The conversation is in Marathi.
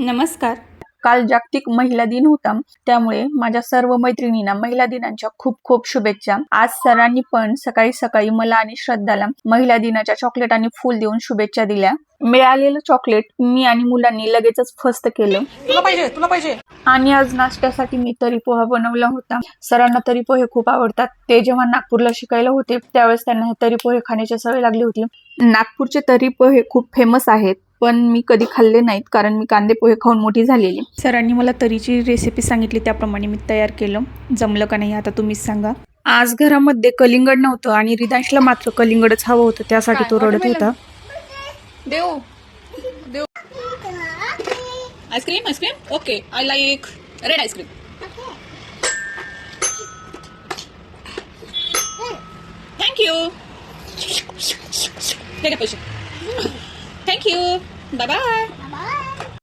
नमस्कार. काल जागतिक महिला दिन होता, त्यामुळे माझ्या सर्व मैत्रिणींना महिला दिनाच्या खूप खूप शुभेच्छा. आज सरांनी पण सकाळी सकाळी मला आणि श्रद्धाला महिला दिनाच्या चॉकलेट आणि फूल देऊन शुभेच्छा दिल्या. मिळालेलं चॉकलेट मी आणि मुलांनी लगेचच फस्त केलं. तुला पाहिजे. आणि आज नाश्त्यासाठी मी तरी पोहा बनवला होता. सरांना तरी पोहे खूप आवडतात. ते जेव्हा नागपूरला शिकायला होते त्यावेळेस त्यांना हे तरी पोहे खाण्याची सवय लागली होती. नागपूरचे तरी पोहे खूप फेमस आहेत, पण मी कधी खाल्ले नाहीत कारण मी कांदे पोहे खाऊन मोठी झालेली. सरांनी मला तरीची रेसिपी सांगितली, त्याप्रमाणे मी तयार केलं. जमलं का नाही आता तुम्हीच सांगा. आज घरामध्ये कलिंगड नव्हतं आणि रिदांशला मात्र कलिंगडच हवं होतं, त्यासाठी तो रडत होता. देव देव ice cream okay. I like red ice cream. Thank you. हे पैसे. थँक्यू. Bye bye.